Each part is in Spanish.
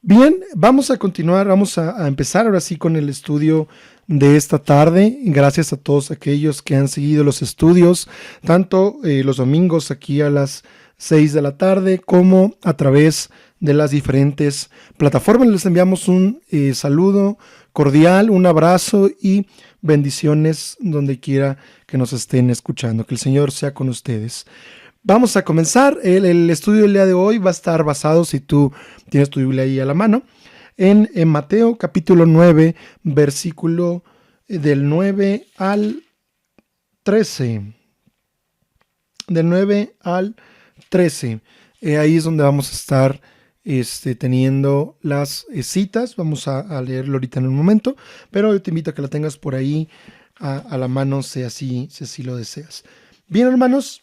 Bien, vamos a continuar, vamos a empezar ahora sí con el estudio de esta tarde. Gracias a todos aquellos que han seguido los estudios, tanto los domingos aquí a las 6 de la tarde como a través de las diferentes plataformas. Les enviamos un saludo cordial, un abrazo y bendiciones donde quiera que nos estén escuchando. Que el Señor sea con ustedes. Vamos a comenzar. El estudio del día de hoy va a estar basado, si tú tienes tu Biblia ahí a la mano, en Mateo capítulo 9, versículo del 9 al 13. Del 9 al 13. Ahí es donde vamos a estar teniendo las citas. Vamos a leerlo ahorita en un momento, pero yo te invito a que la tengas por ahí a la mano, si así lo deseas. Bien, hermanos.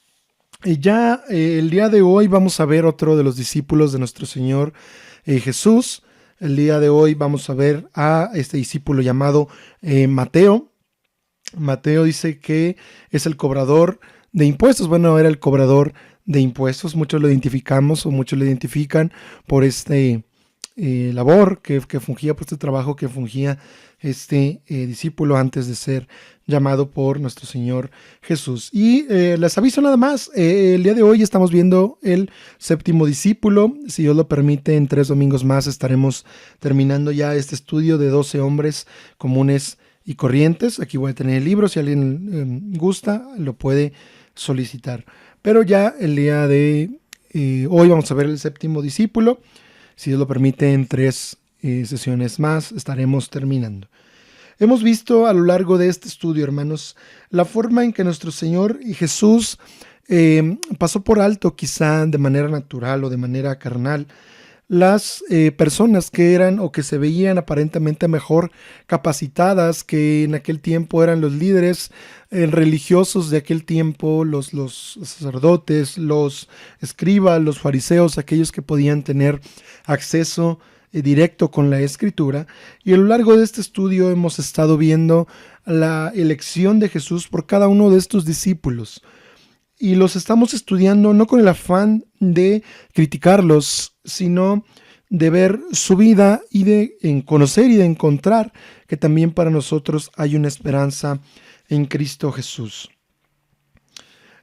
El día de hoy vamos a ver otro de los discípulos de nuestro Señor Jesús. El día de hoy vamos a ver a este discípulo llamado Mateo. Mateo dice que es el cobrador de impuestos. Bueno, era el cobrador de impuestos. Muchos lo identificamos o muchos lo identifican por este labor que fungía, por este trabajo que fungía este discípulo antes de ser llamado por nuestro Señor Jesús. Y les aviso nada más, el día de hoy estamos viendo el séptimo discípulo. Si Dios lo permite, en 3 domingos más estaremos terminando ya este estudio de 12 hombres comunes y corrientes. Aquí voy a tener el libro, si alguien gusta, lo puede solicitar. Pero ya el día de hoy vamos a ver el séptimo discípulo. Si Dios lo permite, en 3 sesiones más estaremos terminando. Hemos visto a lo largo de este estudio, hermanos, la forma en que nuestro Señor y Jesús pasó por alto, quizá de manera natural o de manera carnal, las personas que eran o que se veían aparentemente mejor capacitadas, que en aquel tiempo eran los líderes religiosos de aquel tiempo, los sacerdotes, los escribas, los fariseos, aquellos que podían tener acceso directo con la Escritura. Y a lo largo de este estudio hemos estado viendo la elección de Jesús por cada uno de estos discípulos. Y los estamos estudiando no con el afán de criticarlos, sino de ver su vida y de conocer y de encontrar que también para nosotros hay una esperanza en Cristo Jesús.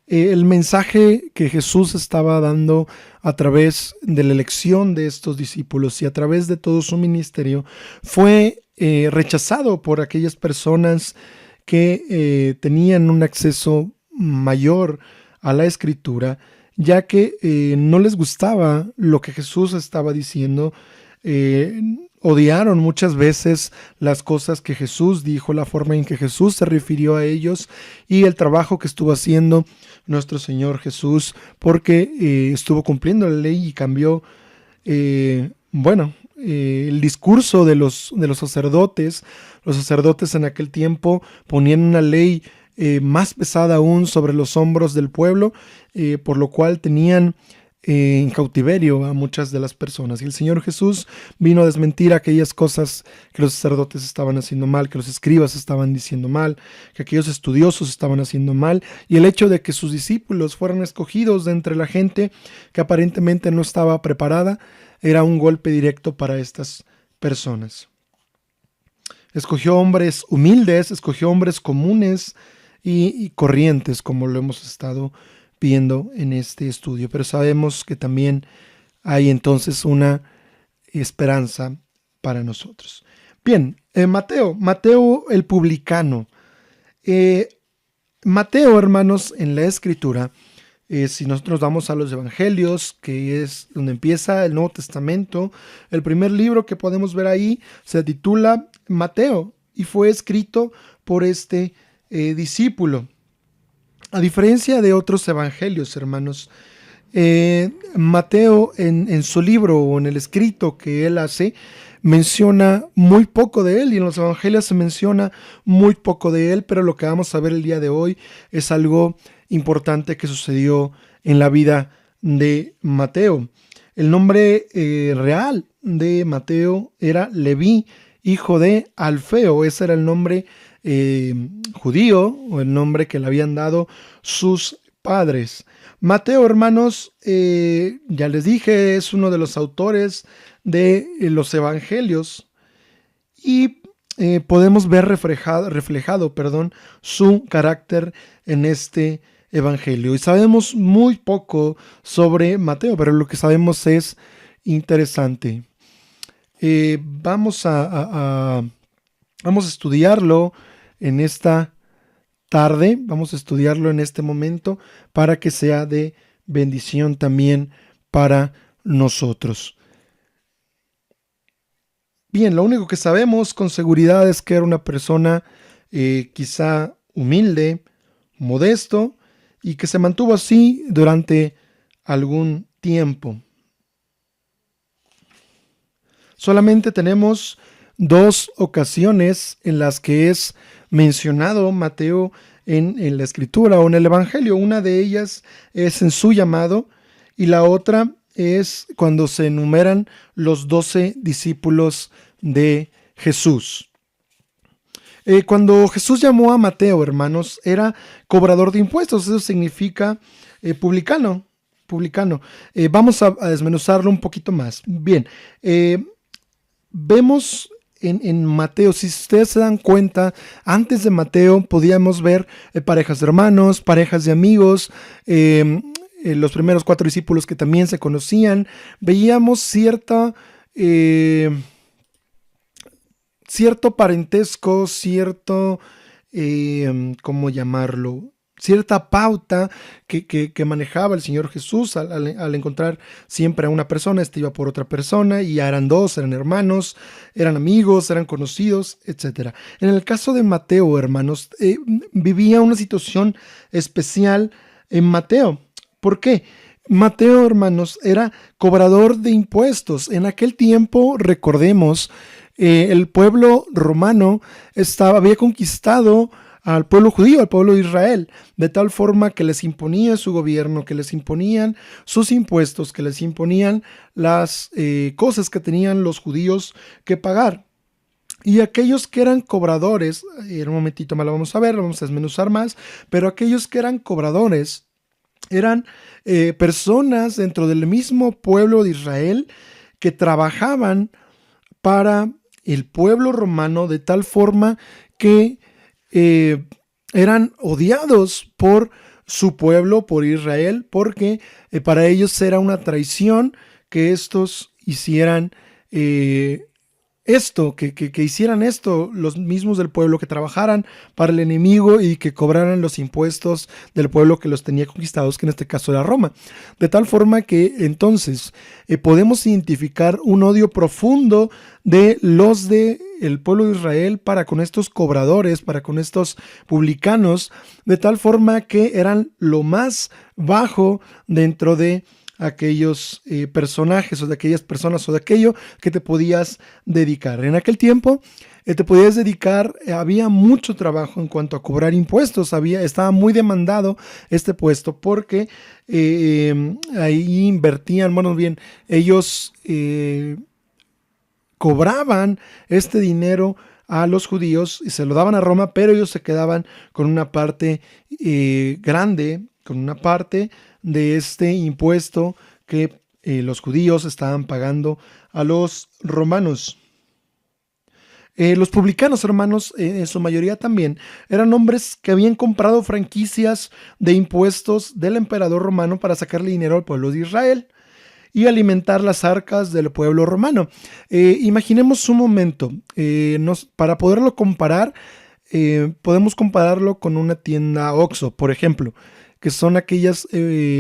El mensaje que Jesús estaba dando a través de la elección de estos discípulos y a través de todo su ministerio fue rechazado por aquellas personas que tenían un acceso mayor a la Escritura, ya que no les gustaba lo que Jesús estaba diciendo. Odiaron muchas veces las cosas que Jesús dijo, la forma en que Jesús se refirió a ellos y el trabajo que estuvo haciendo nuestro Señor Jesús, porque estuvo cumpliendo la ley y cambió, el discurso de los sacerdotes. Los sacerdotes en aquel tiempo ponían una ley más pesada aún sobre los hombros del pueblo, por lo cual tenían en cautiverio a muchas de las personas. Y el Señor Jesús vino a desmentir aquellas cosas que los sacerdotes estaban haciendo mal, que los escribas estaban diciendo mal, que aquellos estudiosos estaban haciendo mal, y el hecho de que sus discípulos fueran escogidos de entre la gente que aparentemente no estaba preparada era un golpe directo para estas personas. Escogió hombres humildes, escogió hombres comunes y corrientes, como lo hemos estado viendo en este estudio, pero sabemos que también hay entonces una esperanza para nosotros. Bien, Mateo el publicano. Mateo, hermanos, en la Escritura, si nosotros vamos a los Evangelios, que es donde empieza el Nuevo Testamento, el primer libro que podemos ver ahí se titula Mateo y fue escrito por este discípulo. A diferencia de otros evangelios, hermanos, Mateo en su libro o en el escrito que él hace, menciona muy poco de él, y en los evangelios se menciona muy poco de él, pero lo que vamos a ver el día de hoy es algo importante que sucedió en la vida de Mateo. El nombre real de Mateo era Leví, hijo de Alfeo. Ese era el nombre judío, o el nombre que le habían dado sus padres. Mateo, hermanos, ya les dije, es uno de los autores de los evangelios y podemos ver reflejado, perdón, su carácter en este evangelio. Y sabemos muy poco sobre Mateo, pero lo que sabemos es interesante. Vamos a estudiarlo en esta tarde, vamos a estudiarlo en este momento para que sea de bendición también para nosotros. Bien, lo único que sabemos con seguridad es que era una persona quizá humilde, modesto, y que se mantuvo así durante algún tiempo. Solamente tenemos dos ocasiones en las que es mencionado Mateo en la escritura o en el evangelio. Una de ellas es en su llamado y la otra es cuando se enumeran los 12 discípulos de Jesús. Cuando Jesús llamó a Mateo, hermanos, era cobrador de impuestos. Eso significa publicano. Vamos a desmenuzarlo un poquito más. Bien, vemos en Mateo, si ustedes se dan cuenta, antes de Mateo podíamos ver parejas de hermanos, parejas de amigos, los primeros 4 discípulos que también se conocían. Veíamos cierto parentesco, ¿cómo llamarlo? Cierta pauta que manejaba el Señor Jesús al encontrar siempre a una persona, iba por otra persona, y ya eran 2, eran hermanos, eran amigos, eran conocidos, etc. En el caso de Mateo, hermanos, vivía una situación especial en Mateo. ¿Por qué? Mateo, hermanos, era cobrador de impuestos. En aquel tiempo, recordemos, el pueblo romano había conquistado al pueblo judío, al pueblo de Israel, de tal forma que les imponía su gobierno, que les imponían sus impuestos, que les imponían las cosas que tenían los judíos que pagar. Y aquellos que eran cobradores, en un momentito más lo vamos a ver, lo vamos a desmenuzar más, pero aquellos que eran cobradores eran personas dentro del mismo pueblo de Israel que trabajaban para el pueblo romano de tal forma que eran odiados por su pueblo, por Israel, porque para ellos era una traición que estos hicieran que hicieran esto los mismos del pueblo, que trabajaran para el enemigo y que cobraran los impuestos del pueblo que los tenía conquistados, que en este caso era Roma. De tal forma que entonces podemos identificar un odio profundo de los del pueblo de Israel para con estos cobradores, para con estos publicanos, de tal forma que eran lo más bajo dentro de aquellos personajes o de aquellas personas o de aquello que te podías dedicar. En aquel tiempo te podías dedicar, había mucho trabajo en cuanto a cobrar impuestos, estaba muy demandado este puesto porque ahí invertían, bueno, bien, ellos cobraban este dinero a los judíos y se lo daban a Roma, pero ellos se quedaban con una parte grande, con una parte de este impuesto que los judíos estaban pagando a los romanos. Los publicanos, hermanos, en su mayoría también, eran hombres que habían comprado franquicias de impuestos del emperador romano para sacarle dinero al pueblo de Israel y alimentar las arcas del pueblo romano. Imaginemos un momento, para poderlo comparar, podemos compararlo con una tienda Oxxo, por ejemplo, que son aquellas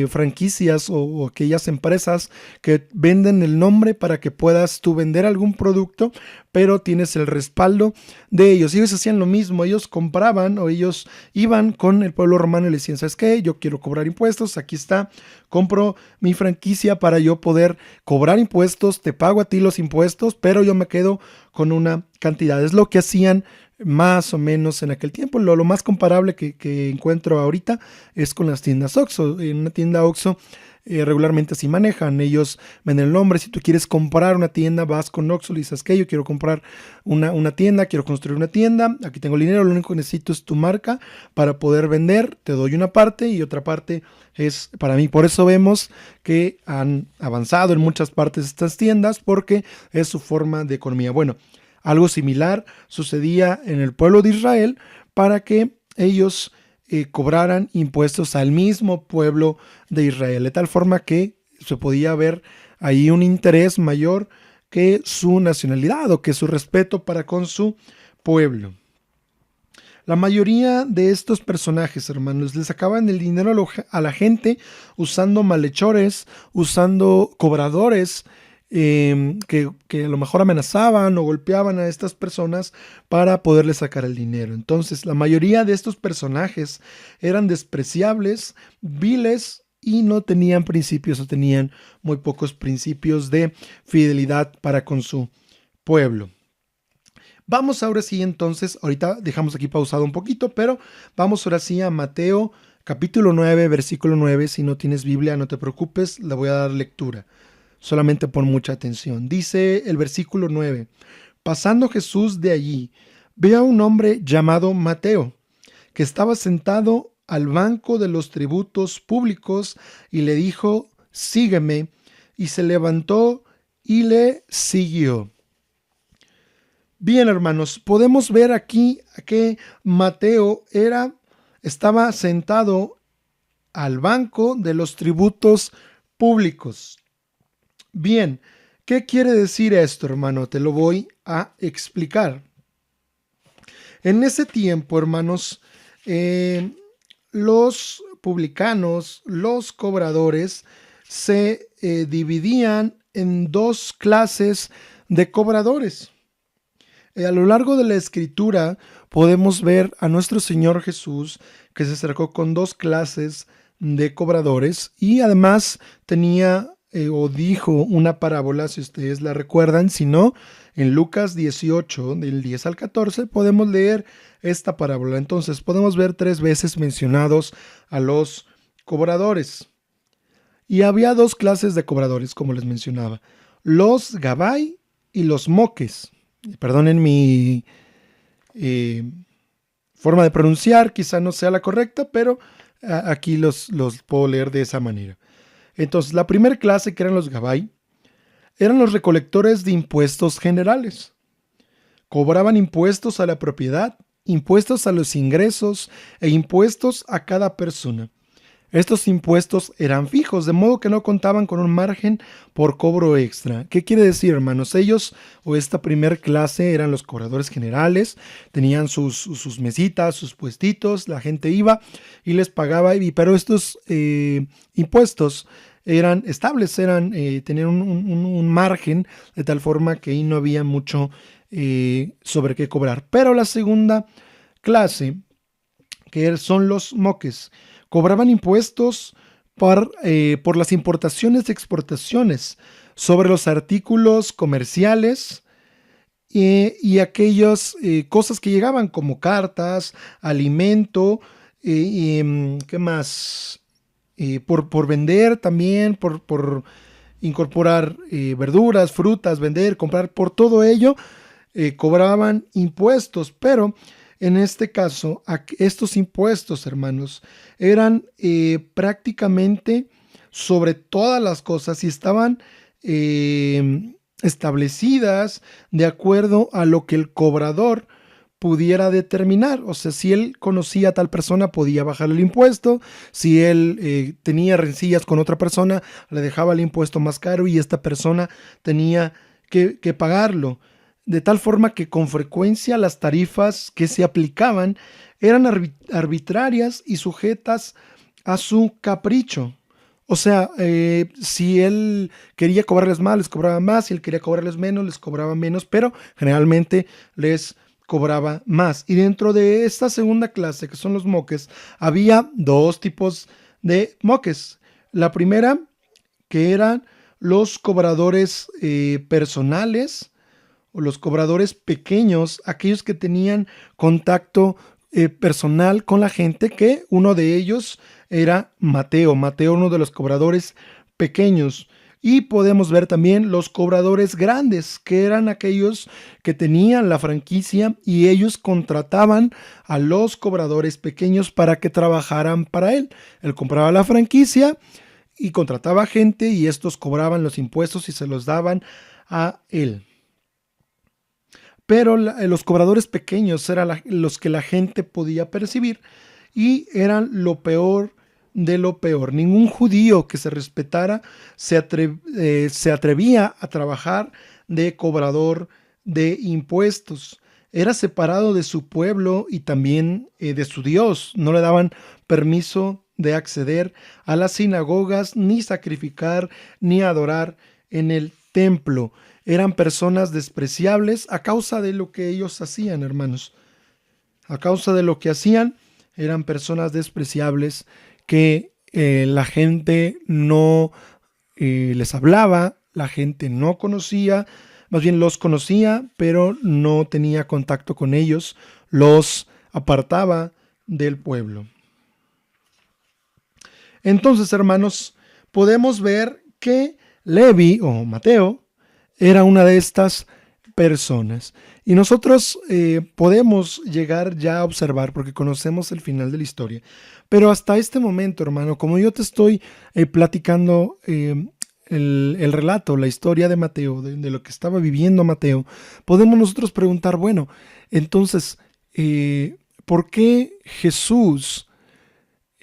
franquicias o aquellas empresas que venden el nombre para que puedas tú vender algún producto, pero tienes el respaldo de ellos. Ellos hacían lo mismo, ellos compraban o ellos iban con el pueblo romano y le decían, ¿sabes qué? Yo quiero cobrar impuestos, aquí está, compro mi franquicia para yo poder cobrar impuestos, te pago a ti los impuestos, pero yo me quedo con una cantidad. Es lo que hacían más o menos en aquel tiempo. Lo más comparable que encuentro ahorita es con las tiendas Oxxo. En una tienda Oxxo regularmente así manejan. Ellos venden el nombre. Si tú quieres comprar una tienda, vas con Oxxo y dices que yo quiero comprar una tienda, quiero construir una tienda, aquí tengo el dinero, lo único que necesito es tu marca para poder vender, te doy una parte y otra parte es para mí. Por eso vemos que han avanzado en muchas partes estas tiendas, porque es su forma de economía. Bueno, algo similar sucedía en el pueblo de Israel para que ellos cobraran impuestos al mismo pueblo de Israel, de tal forma que se podía ver ahí un interés mayor que su nacionalidad o que su respeto para con su pueblo. La mayoría de estos personajes, hermanos, les sacaban el dinero a la gente usando malhechores, usando cobradores, que a lo mejor amenazaban o golpeaban a estas personas para poderles sacar el dinero. Entonces, la mayoría de estos personajes eran despreciables, viles y no tenían principios o tenían muy pocos principios de fidelidad para con su pueblo. Vamos ahora sí entonces, ahorita dejamos aquí pausado un poquito, pero vamos ahora sí a Mateo capítulo 9, versículo 9. Si no tienes Biblia, no te preocupes, le voy a dar lectura. Solamente pon mucha atención. Dice el versículo 9: pasando Jesús de allí, ve a un hombre llamado Mateo, que estaba sentado al banco de los tributos públicos, y le dijo: sígueme. Y se levantó y le siguió. Bien, hermanos, podemos ver aquí que Mateo estaba sentado al banco de los tributos públicos. Bien, ¿qué quiere decir esto, hermano? Te lo voy a explicar. En ese tiempo, hermanos, los publicanos, los cobradores, se dividían en dos clases de cobradores. A lo largo de la escritura podemos ver a nuestro Señor Jesús que se acercó con dos clases de cobradores y además tenía o dijo una parábola, si ustedes la recuerdan. Si no, en Lucas 18, del 10 al 14, podemos leer esta parábola. Entonces podemos ver 3 veces mencionados a los cobradores. Y había dos clases de cobradores, como les mencionaba: los Gabai y los Moques. Perdonen mi forma de pronunciar, quizá no sea la correcta, pero aquí los puedo leer de esa manera. Entonces, la primera clase, que eran los Gabai, eran los recolectores de impuestos generales. Cobraban impuestos a la propiedad, impuestos a los ingresos e impuestos a cada persona. Estos impuestos eran fijos, de modo que no contaban con un margen por cobro extra. ¿Qué quiere decir, hermanos? Ellos, o esta primer clase, eran los cobradores generales, tenían sus mesitas, sus puestitos, la gente iba y les pagaba, pero estos impuestos eran estables, tenían un margen, de tal forma que ahí no había mucho sobre qué cobrar. Pero la segunda clase, que son los moques, cobraban impuestos por las importaciones y exportaciones sobre los artículos comerciales y aquellas cosas que llegaban, como cartas, alimento, ¿qué más? Por vender también, por incorporar verduras, frutas, vender, comprar, por todo ello cobraban impuestos. Pero en este caso, estos impuestos, hermanos, eran prácticamente sobre todas las cosas y estaban establecidas de acuerdo a lo que el cobrador pudiera determinar. O sea, si él conocía a tal persona, podía bajar el impuesto. Si él tenía rencillas con otra persona, le dejaba el impuesto más caro y esta persona tenía que pagarlo. De tal forma que con frecuencia las tarifas que se aplicaban eran arbitrarias y sujetas a su capricho. O sea, si él quería cobrarles más, les cobraba más; si él quería cobrarles menos, les cobraba menos, pero generalmente les cobraba más. Y dentro de esta segunda clase, que son los moques, había dos tipos de moques. La primera, que eran los cobradores personales, o los cobradores pequeños, aquellos que tenían contacto personal con la gente, que uno de ellos era Mateo. Mateo, uno de los cobradores pequeños. Y podemos ver también los cobradores grandes, que eran aquellos que tenían la franquicia y ellos contrataban a los cobradores pequeños para que trabajaran para él. Él compraba la franquicia y contrataba gente y estos cobraban los impuestos y se los daban a él. Pero los cobradores pequeños eran los que la gente podía percibir y eran lo peor de lo peor. Ningún judío que se respetara se atrevía a trabajar de cobrador de impuestos. Era separado de su pueblo y también de su Dios. No le daban permiso de acceder a las sinagogas, ni sacrificar, ni adorar en el templo. Eran personas despreciables a causa de lo que ellos hacían, hermanos. A causa de lo que hacían, eran personas despreciables que la gente no les hablaba, la gente no conocía, más bien los conocía, pero no tenía contacto con ellos, los apartaba del pueblo. Entonces, hermanos, podemos ver que Levi o Mateo era una de estas personas. Y nosotros podemos llegar ya a observar, porque conocemos el final de la historia. Pero hasta este momento, hermano, como yo te estoy platicando el relato, la historia de Mateo, de lo que estaba viviendo Mateo, podemos nosotros preguntar, bueno, entonces, ¿por qué Jesús,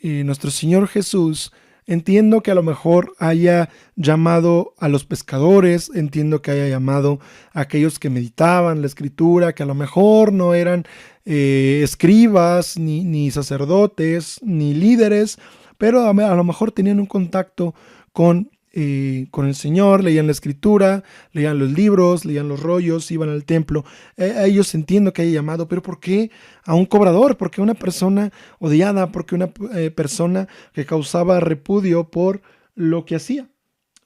nuestro Señor Jesús, entiendo que a lo mejor haya llamado a los pescadores, entiendo que haya llamado a aquellos que meditaban la escritura, que a lo mejor no eran escribas, ni sacerdotes, ni líderes, pero a lo mejor tenían un contacto con el Señor, leían la escritura, leían los libros, leían los rollos, iban al templo. A ellos entiendo que haya llamado, pero ¿por qué a un cobrador? ¿Por qué a una persona odiada? ¿Por qué una persona que causaba repudio por lo que hacía?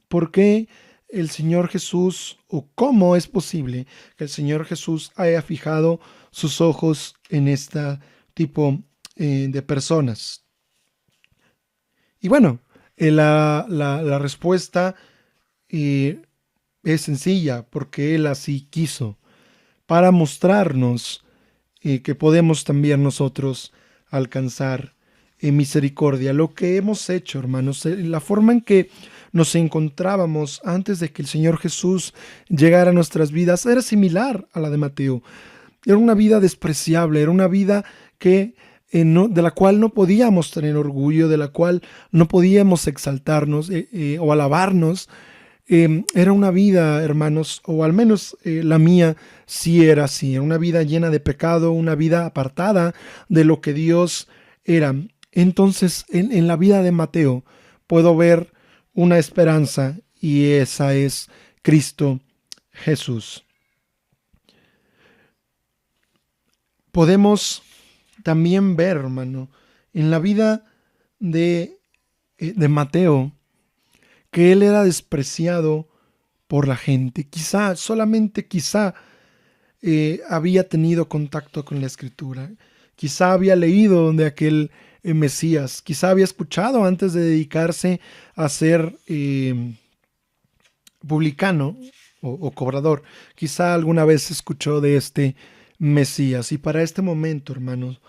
¿Por qué el Señor Jesús, o cómo es posible que el Señor Jesús haya fijado sus ojos en este tipo de personas? Y bueno, la respuesta es sencilla, porque Él así quiso, para mostrarnos que podemos también nosotros alcanzar misericordia. Lo que hemos hecho, hermanos, la forma en que nos encontrábamos antes de que el Señor Jesús llegara a nuestras vidas era similar a la de Mateo. Era una vida despreciable, era una vida que de la cual no podíamos tener orgullo, de la cual no podíamos exaltarnos o alabarnos. Era una vida, hermanos, o al menos la mía sí era así, era una vida llena de pecado, una vida apartada de lo que Dios era. Entonces, en la vida de Mateo puedo ver una esperanza, y esa es Cristo Jesús. Podemos también ver, hermano, en la vida de Mateo, que él era despreciado por la gente. Quizá, solamente quizá, había tenido contacto con la Escritura. Quizá había leído de aquel Mesías. Quizá había escuchado antes de dedicarse a ser publicano o cobrador. Quizá alguna vez escuchó de este Mesías. Y para este momento, hermanos,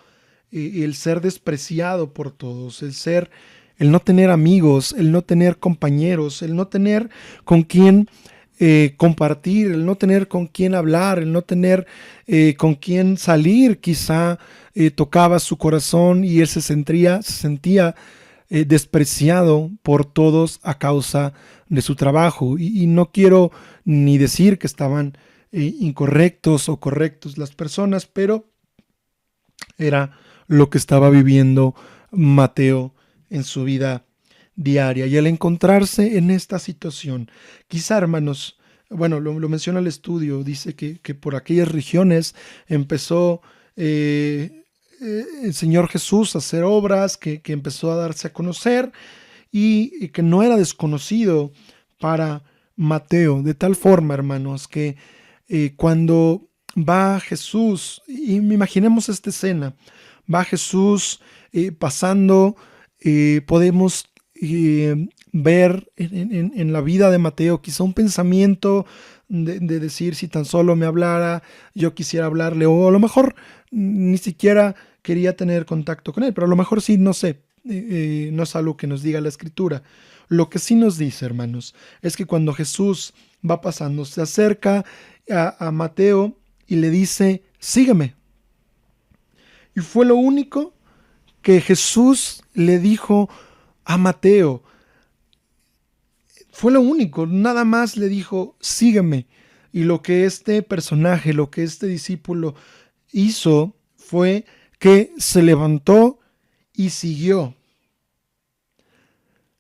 el ser despreciado por todos, el no tener amigos, el no tener compañeros, el no tener con quién compartir, el no tener con quién hablar, el no tener con quién salir, quizá tocaba su corazón y él se sentía despreciado por todos a causa de su trabajo. Y no quiero ni decir que estaban incorrectos o correctos las personas, pero era lo que estaba viviendo Mateo en su vida diaria. Y al encontrarse en esta situación, quizá, hermanos, bueno, lo menciona el estudio, dice que por aquellas regiones empezó el Señor Jesús a hacer obras, que empezó a darse a conocer y que no era desconocido para Mateo, de tal forma, hermanos, que cuando va Jesús, y imaginemos esta escena, va Jesús pasando podemos ver en la vida de Mateo quizá un pensamiento de decir, si tan solo me hablara, yo quisiera hablarle, o a lo mejor ni siquiera quería tener contacto con él, pero a lo mejor sí, no sé, no es algo que nos diga la Escritura. Lo que sí nos dice, hermanos, es que cuando Jesús va pasando, se acerca a Mateo y le dice, sígueme. Y fue lo único que Jesús le dijo a Mateo. Fue lo único, nada más le dijo, sígueme. Y lo que este personaje, lo que este discípulo hizo fue que se levantó y siguió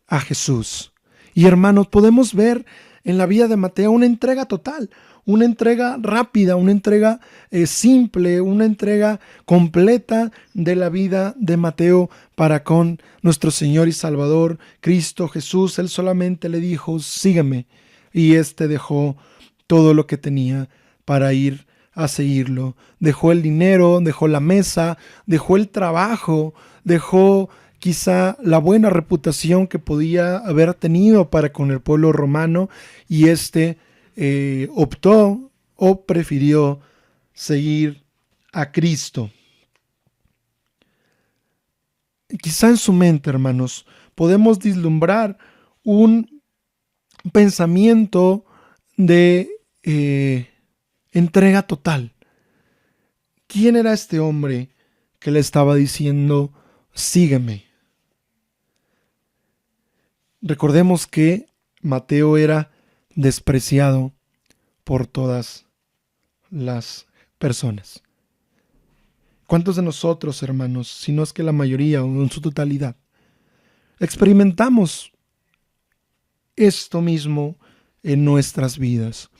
a Jesús. Y hermanos, podemos ver en la vida de Mateo una entrega total, una entrega rápida, una entrega simple, una entrega completa de la vida de Mateo para con nuestro Señor y Salvador Cristo Jesús. Él solamente le dijo, sígueme, y éste dejó todo lo que tenía para ir a seguirlo. Dejó el dinero, dejó la mesa, dejó el trabajo, dejó quizá la buena reputación que podía haber tenido para con el pueblo romano, y optó o prefirió seguir a Cristo. Quizá en su mente, hermanos, podemos vislumbrar un pensamiento de entrega total. ¿Quién era este hombre que le estaba diciendo, sígueme? Recordemos que Mateo era despreciado por todas las personas. ¿Cuántos de nosotros, hermanos, si no es que la mayoría o en su totalidad, experimentamos esto mismo en nuestras vidas?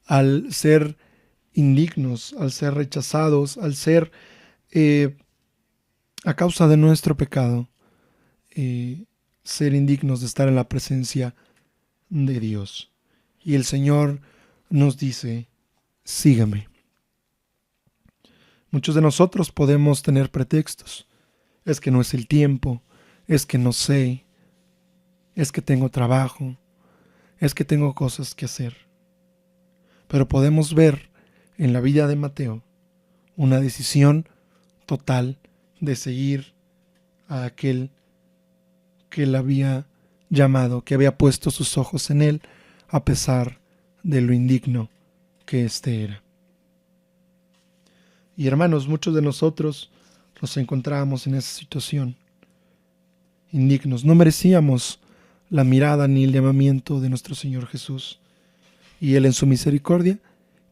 Al ser indignos, al ser rechazados, al ser a causa de nuestro pecado, ser indignos de estar en la presencia de Dios. Y el Señor nos dice, sígueme. Muchos de nosotros podemos tener pretextos. Es que no es el tiempo, es que no sé, es que tengo trabajo, es que tengo cosas que hacer. Pero podemos ver en la vida de Mateo una decisión total de seguir a aquel que él había llamado, que había puesto sus ojos en él, a pesar de lo indigno que éste era. Y hermanos, muchos de nosotros nos encontrábamos en esa situación, indignos. No merecíamos la mirada ni el llamamiento de nuestro Señor Jesús. Y Él en su misericordia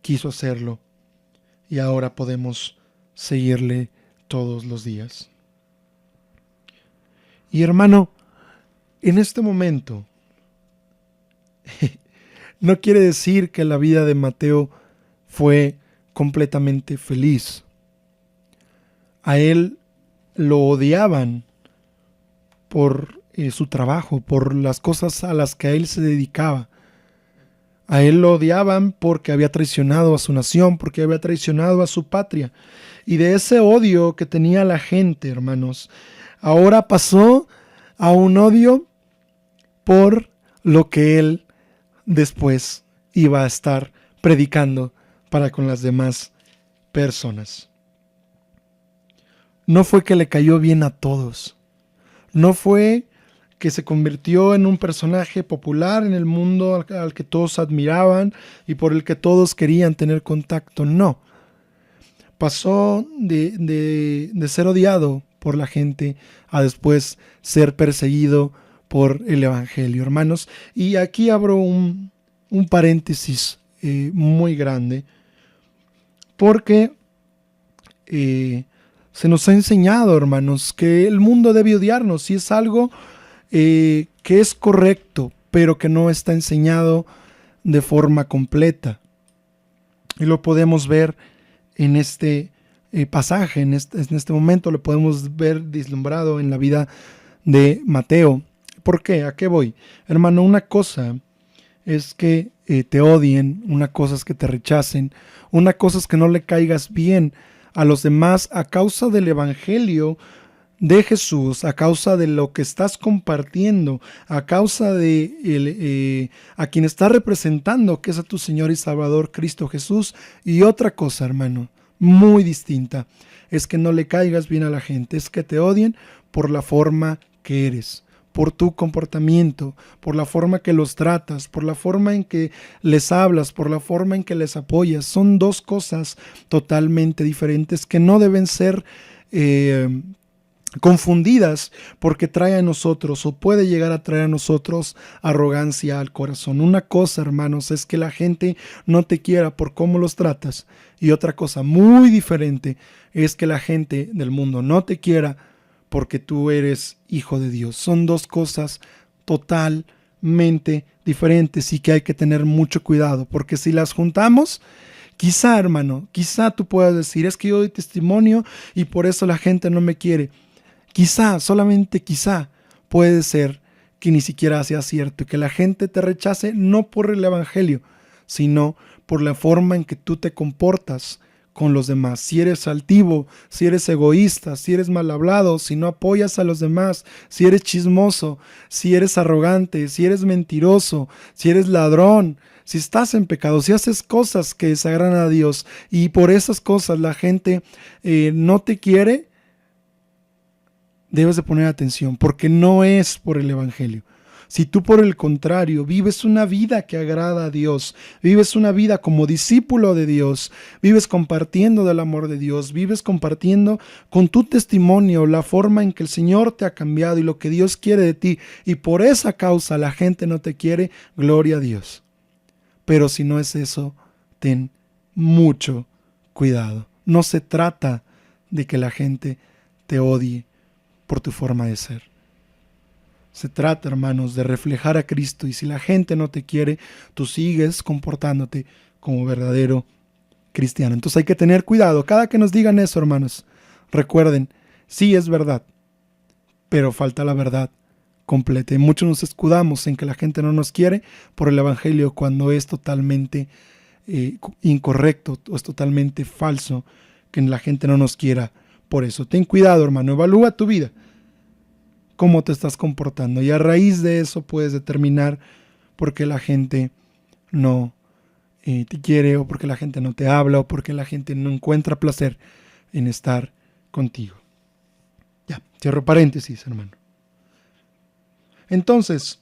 quiso hacerlo. Y ahora podemos seguirle todos los días. Y hermano, en este momento, no quiere decir que la vida de Mateo fue completamente feliz. A él lo odiaban por su trabajo, por las cosas a las que a él se dedicaba. A él lo odiaban porque había traicionado a su nación, porque había traicionado a su patria. Y de ese odio que tenía la gente, hermanos, ahora pasó a un odio por lo que él después iba a estar predicando para con las demás personas. No fue que le cayó bien a todos. No fue que se convirtió en un personaje popular en el mundo al que todos admiraban y por el que todos querían tener contacto. No. Pasó de ser odiado por la gente a después ser perseguido por el Evangelio, hermanos. Y aquí abro un paréntesis muy grande, porque se nos ha enseñado, hermanos, que el mundo debe odiarnos, y es algo que es correcto, pero que no está enseñado de forma completa. Y lo podemos ver en este pasaje, en este momento lo podemos ver vislumbrado en la vida de Mateo. ¿Por qué? ¿A qué voy? Hermano, una cosa es que te odien, una cosa es que te rechacen, una cosa es que no le caigas bien a los demás a causa del evangelio de Jesús, a causa de lo que estás compartiendo, a causa de a quien estás representando, que es a tu Señor y Salvador Cristo Jesús. Y otra cosa, hermano, muy distinta, es que no le caigas bien a la gente, es que te odien por la forma que eres, por tu comportamiento, por la forma que los tratas, por la forma en que les hablas, por la forma en que les apoyas. Son dos cosas totalmente diferentes que no deben ser confundidas, porque trae a nosotros, o puede llegar a traer a nosotros, arrogancia al corazón. Una cosa, hermanos, es que la gente no te quiera por cómo los tratas, y otra cosa muy diferente es que la gente del mundo no te quiera porque tú eres hijo de Dios. Son dos cosas totalmente diferentes y que hay que tener mucho cuidado, porque si las juntamos, quizá, hermano, quizá tú puedas decir, es que yo doy testimonio y por eso la gente no me quiere. Quizá, solamente quizá, puede ser que ni siquiera sea cierto, que la gente te rechace no por el evangelio, sino por la forma en que tú te comportas con los demás. Si eres altivo, si eres egoísta, si eres mal hablado, si no apoyas a los demás, si eres chismoso, si eres arrogante, si eres mentiroso, si eres ladrón, si estás en pecado, si haces cosas que desagradan a Dios y por esas cosas la gente no te quiere, debes de poner atención, porque no es por el evangelio. Si tú, por el contrario, vives una vida que agrada a Dios, vives una vida como discípulo de Dios, vives compartiendo del amor de Dios, vives compartiendo con tu testimonio la forma en que el Señor te ha cambiado y lo que Dios quiere de ti, y por esa causa la gente no te quiere, gloria a Dios. Pero si no es eso, ten mucho cuidado. No se trata de que la gente te odie por tu forma de ser. Se trata, hermanos, de reflejar a Cristo, y si la gente no te quiere, tú sigues comportándote como verdadero cristiano. Entonces hay que tener cuidado. Cada que nos digan eso, hermanos, recuerden, sí es verdad, pero falta la verdad completa. Y muchos nos escudamos en que la gente no nos quiere por el evangelio, cuando es totalmente incorrecto o es totalmente falso que la gente no nos quiera por eso. Ten cuidado, hermano, evalúa tu vida, cómo te estás comportando, y a raíz de eso puedes determinar por qué la gente no te quiere, o por qué la gente no te habla, o por qué la gente no encuentra placer en estar contigo. Ya, cierro paréntesis, hermano. Entonces,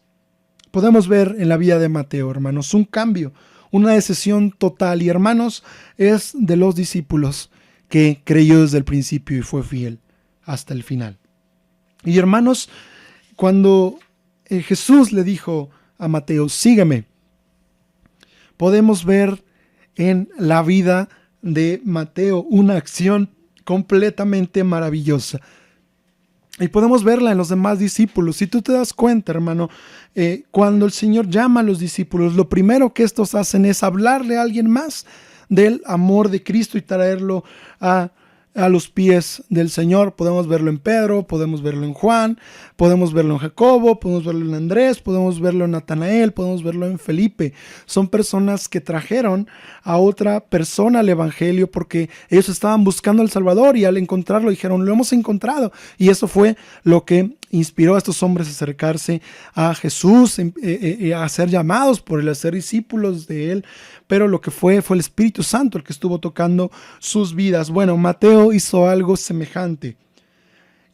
podemos ver en la vida de Mateo, hermanos, un cambio, una decisión total, y hermanos, es de los discípulos que creyó desde el principio y fue fiel hasta el final. Y hermanos, cuando Jesús le dijo a Mateo, sígueme, podemos ver en la vida de Mateo una acción completamente maravillosa. Y podemos verla en los demás discípulos. Si tú te das cuenta, hermano, cuando el Señor llama a los discípulos, lo primero que estos hacen es hablarle a alguien más del amor de Cristo y traerlo a los pies del Señor. Podemos verlo en Pedro, podemos verlo en Juan, podemos verlo en Jacobo, podemos verlo en Andrés, podemos verlo en Natanael, podemos verlo en Felipe. Son personas que trajeron a otra persona al evangelio porque ellos estaban buscando al Salvador, y al encontrarlo dijeron, lo hemos encontrado. Y eso fue lo que inspiró a estos hombres a acercarse a Jesús, a ser llamados por él, a ser discípulos de él. Pero lo que fue el Espíritu Santo el que estuvo tocando sus vidas. Bueno, Mateo hizo algo semejante.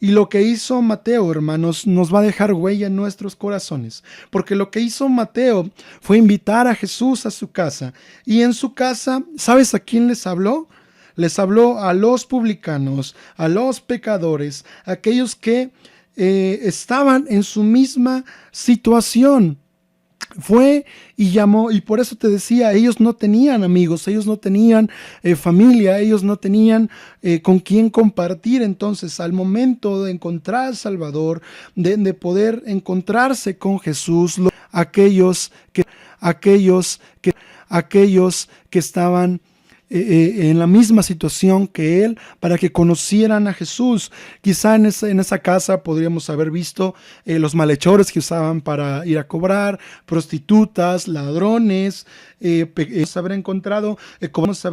Y lo que hizo Mateo, hermanos, nos va a dejar huella en nuestros corazones. Porque lo que hizo Mateo fue invitar a Jesús a su casa. Y en su casa, ¿sabes a quién les habló? Les habló a los publicanos, a los pecadores, a aquellos que estaban en su misma situación. Fue y llamó, y por eso te decía, ellos no tenían amigos, ellos no tenían familia, ellos no tenían con quién compartir. Entonces, al momento de encontrar al Salvador, de poder encontrarse con Jesús, aquellos que estaban en la misma situación que él, para que conocieran a Jesús. Quizá en esa casa podríamos haber visto los malhechores que usaban para ir a cobrar, prostitutas, ladrones, podemos haber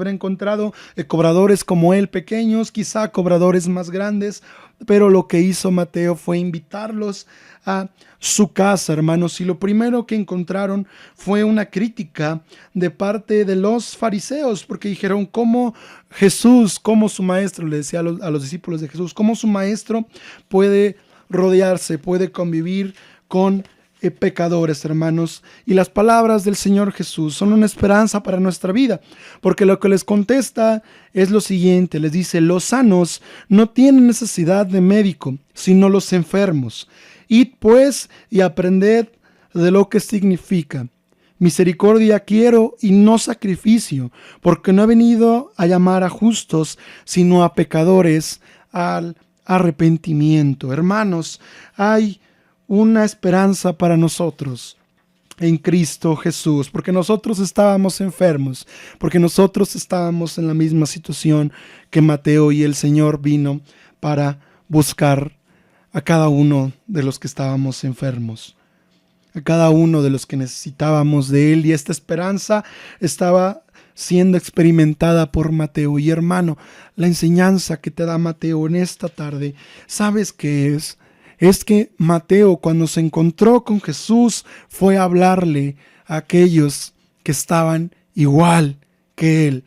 encontrado cobradores como él pequeños, quizá cobradores más grandes, pero lo que hizo Mateo fue invitarlos a su casa, hermanos, y lo primero que encontraron fue una crítica de parte de los fariseos, porque dijeron cómo Jesús, cómo su maestro, le decía a los discípulos de Jesús, cómo su maestro puede rodearse, puede convivir con pecadores, hermanos. Y las palabras del Señor Jesús son una esperanza para nuestra vida, porque lo que les contesta es lo siguiente, les dice: los sanos no tienen necesidad de médico, sino los enfermos. Id pues y aprended de lo que significa: misericordia quiero y no sacrificio, porque no he venido a llamar a justos, sino a pecadores al arrepentimiento. Hermanos, hay una esperanza para nosotros en Cristo Jesús, porque nosotros estábamos enfermos, porque nosotros estábamos en la misma situación que Mateo, y el Señor vino para buscar a cada uno de los que estábamos enfermos, a cada uno de los que necesitábamos de Él, y esta esperanza estaba siendo experimentada por Mateo. Y hermano, la enseñanza que te da Mateo en esta tarde, ¿sabes qué es? Es que Mateo, cuando se encontró con Jesús, fue a hablarle a aquellos que estaban igual que él.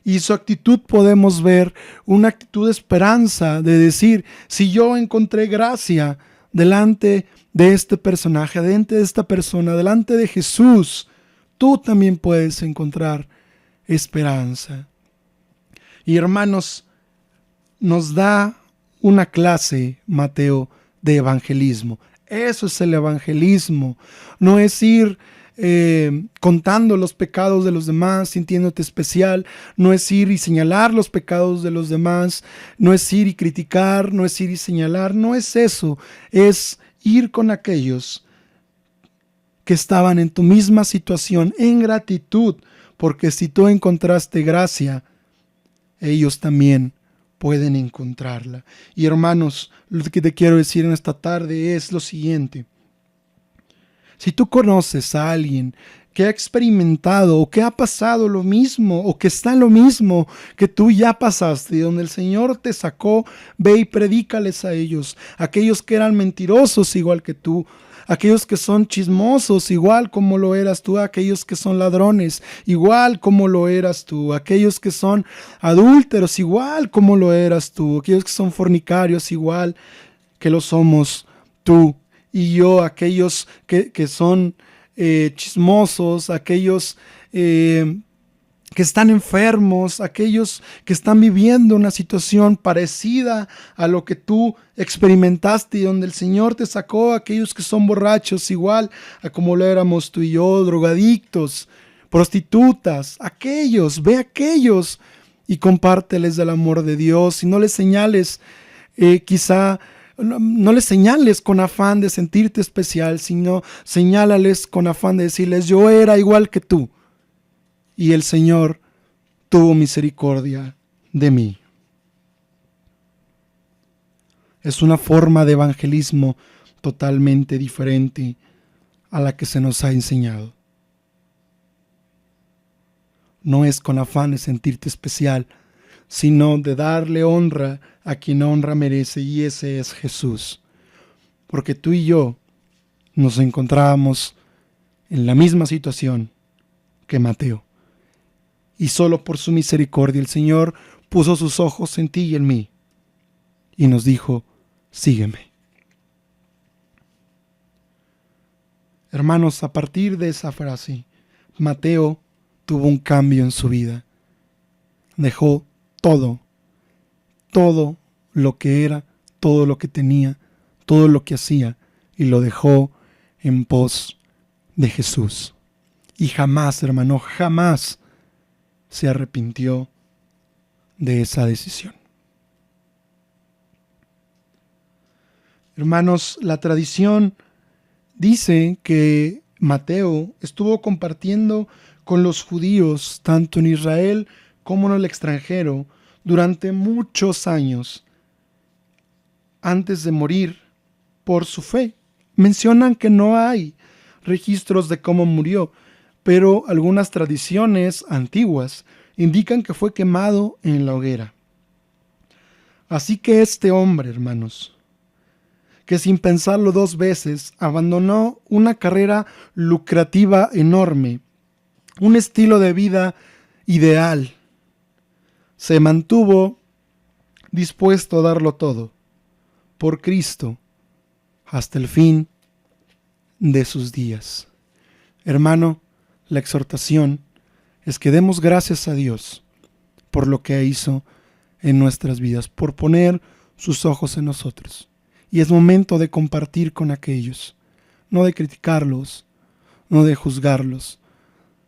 Y su actitud podemos ver una actitud de esperanza, de decir: si yo encontré gracia delante de este personaje, delante de esta persona, delante de Jesús, tú también puedes encontrar esperanza. Y hermanos, nos da una clase, Mateo, de evangelismo. Eso es el evangelismo. No es ir contando los pecados de los demás, sintiéndote especial. No es ir y señalar los pecados de los demás. No es ir y criticar, no es ir y señalar. No es eso. Es ir con aquellos que estaban en tu misma situación en gratitud, porque si tú encontraste gracia, ellos también pueden encontrarla. Y hermanos, lo que te quiero decir en esta tarde es lo siguiente: si tú conoces a alguien que ha experimentado o que ha pasado lo mismo o que está en lo mismo que tú ya pasaste, y donde el Señor te sacó, ve y predícales a ellos, aquellos que eran mentirosos igual que tú, aquellos que son chismosos igual como lo eras tú, aquellos que son ladrones igual como lo eras tú, aquellos que son adúlteros igual como lo eras tú, aquellos que son fornicarios igual que lo somos tú y yo, aquellos que son chismosos, aquellos que están enfermos, aquellos que están viviendo una situación parecida a lo que tú experimentaste y donde el Señor te sacó, aquellos que son borrachos igual a como lo éramos tú y yo, drogadictos, prostitutas, ve a aquellos y compárteles del amor de Dios, y no les señales no les señales con afán de sentirte especial, sino señálales con afán de decirles: yo era igual que tú, y el Señor tuvo misericordia de mí. Es una forma de evangelismo totalmente diferente a la que se nos ha enseñado. No es con afán de sentirte especial, sino de darle honra a quien honra merece, y ese es Jesús. Porque tú y yo nos encontrábamos en la misma situación que Mateo. Y solo por su misericordia el Señor puso sus ojos en ti y en mí y nos dijo: sígueme. Hermanos, a partir de esa frase, Mateo tuvo un cambio en su vida. Dejó todo lo que era, todo lo que tenía, todo lo que hacía, y lo dejó en pos de Jesús. Y jamás, hermano, jamás se arrepintió de esa decisión. Hermanos, la tradición dice que Mateo estuvo compartiendo con los judíos, tanto en Israel como en el extranjero, durante muchos años, antes de morir por su fe. Mencionan que no hay registros de cómo murió, pero algunas tradiciones antiguas indican que fue quemado en la hoguera. Así que este hombre, hermanos, que sin pensarlo dos veces abandonó una carrera lucrativa enorme, un estilo de vida ideal, se mantuvo dispuesto a darlo todo por Cristo hasta el fin de sus días. Hermano, la exhortación es que demos gracias a Dios por lo que hizo en nuestras vidas, por poner sus ojos en nosotros. Y es momento de compartir con aquellos, no de criticarlos, no de juzgarlos,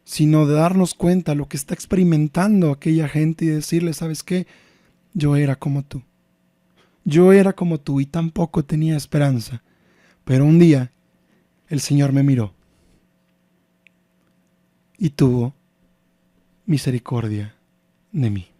sino de darnos cuenta de lo que está experimentando aquella gente y decirles, ¿sabes qué? Yo era como tú. Yo era como tú y tampoco tenía esperanza. Pero un día el Señor me miró y tuvo misericordia de mí.